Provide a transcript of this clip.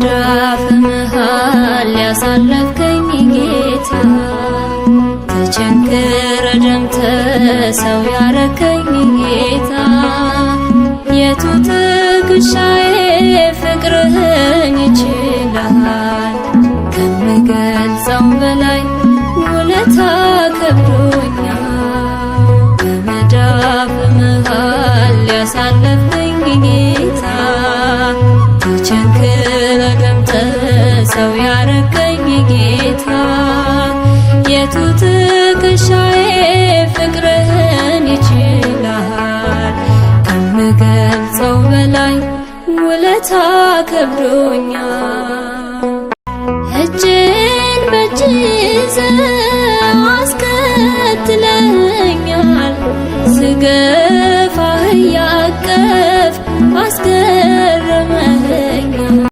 በመዳፍ መሃል ያሳለፍከኝ ጌታ ተቸንክረ ደምተ ሰው ያረከኝ ጌታ የቱ ትከሻዬ ፍቅርህን ይችላል ከምገልጸው በላይ ውለታ ከብዶኛል በመዳፍ መሃል ያሳለፍከኝ ጌታ ተቸንክረ ደምተ ሰው ያረከኝ ጌታ የቱ ትከሻዬ ፍቅርህን ይችላል ከምገልጸው በላይ ውለታ ከብዶኛል እጄን በእጅ ይዘህ